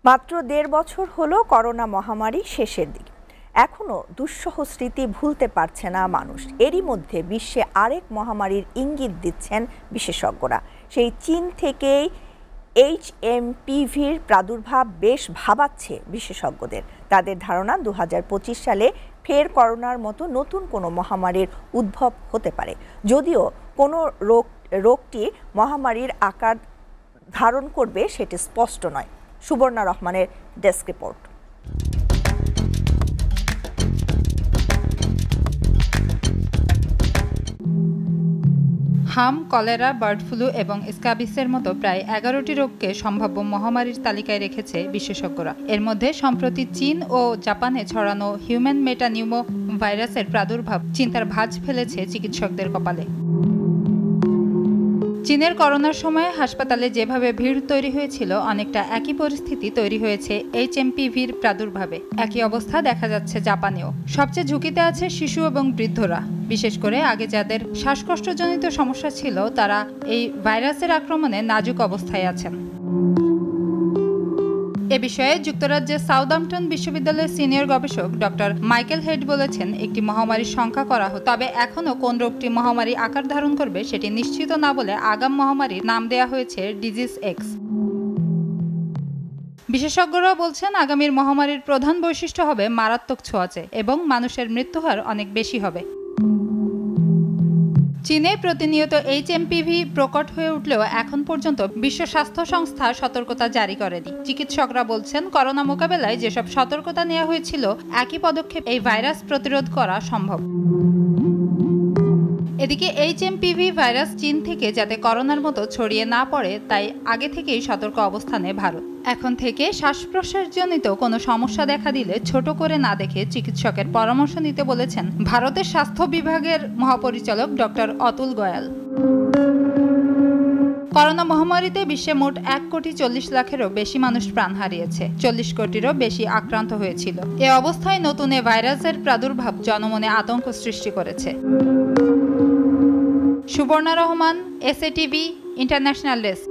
মাত্র ১.৫ বছর হলো করোনা মহামারী শেষের দিকে। এখনো দুঃসহ স্মৃতি ভুলতে পারছে না মানুষ। এরই মধ্যে বিশ্বে আরেক মহামারীর ইঙ্গিত দিচ্ছেন বিশেষজ্ঞরা। সেই চীন থেকেই HMPVর প্রাদুর্ভাব বেশ ভাবাচ্ছে বিশেষজ্ঞদের। তাদের ধারণা ২০২৫ সালে ফের করোনার মতো নতুন কোনো মহামারীর উদ্ভব হতে পারে। যদিও কোনো রোগটি মহামারীর আকার ধারণ করবে সেটি স্পষ্ট নয়। সুবর্ণা রহমানের ডেস্ক রিপোর্ট। হাম, কলেরা, বার্ড ফ্লু এবং স্ক্যাবিসের মতো প্রায় ১১টি রোগকে সম্ভাব্য মহামারীর তালিকায় রেখেছে বিশেষজ্ঞরা। এর মধ্যে সম্প্রতি চীন ও জাপানে ছড়ানো হিউম্যান মেটানিউমো ভাইরাসের প্রাদুর্ভাব চিন্তার ভাঁজ ফেলেছে চিকিৎসকদের কপালে। চীনের করোনার সময় হাসপাতালে যেভাবে ভিড় তৈরি হয়েছিল, অনেকটা একই পরিস্থিতি তৈরি হয়েছে HMPVর প্রাদুর্ভাবে। একই অবস্থা দেখা যাচ্ছে জাপানেও। সবচেয়ে ঝুঁকিতে আছে শিশু এবং বৃদ্ধরা। বিশেষ করে আগে যাদের শ্বাসকষ্টজনিত সমস্যা ছিল, তারা এই ভাইরাসের আক্রমণে নাজুক অবস্থায় আছেন। এ বিষয়ে যুক্তরাজ্যের সাউদাম্পটন বিশ্ববিদ্যালয়ের সিনিয়র গবেষক ডক্টর মাইকেল হেড বলেছেন, একটি মহামারীর সংখ্যা করা হতো, তবে এখনও কোন রোগটি মহামারী আকার ধারণ করবে সেটি নিশ্চিত না বলে আগাম মহামারীর নাম দেয়া হয়েছে ডিজিজ এক্স। বিশেষজ্ঞরা বলছেন, আগামীর মহামারীর প্রধান বৈশিষ্ট্য হবে মারাত্মক ছোঁয়াচে এবং মানুষের মৃত্যুহার অনেক বেশি হবে। চীনে প্রতিনিয়ত HMPV প্রকট হয়ে উঠলেও এখন পর্যন্ত বিশ্ব স্বাস্থ্য সংস্থা সতর্কতা জারি করেনি। চিকিৎসকরা বলছেন, করোনা মোকাবেলায় যেসব সতর্কতা নেওয়া হয়েছিল, একই পদক্ষেপ এই ভাইরাস প্রতিরোধ করা সম্ভব। এদিকে HMPV ভাইরাস চীন থেকে যাতে করোনার মতো ছড়িয়ে না পড়ে, তাই আগে থেকেই সতর্ক অবস্থানে ভারত। এখন থেকে শ্বাস-প্রশ্বাসজনিত কোনো সমস্যা দেখা দিলে ছোট করে না দেখে চিকিৎসকের পরামর্শ নিতে বলেছেন ভারতের স্বাস্থ্য বিভাগের মহাপরিচালক ডক্টর অতুল গোয়াল। করোনা মহামারীতে বিশ্বে মোট ১,৪০,০০,০০০-এরও বেশি মানুষ প্রাণ হারিয়েছে, ৪০ কোটিরও বেশি আক্রান্ত হয়েছিল। এ অবস্থায় নতুন এ ভাইরাসের প্রাদুর্ভাব জনমনে আতঙ্ক সৃষ্টি করেছে। Subarna Rahman, SATV international desk.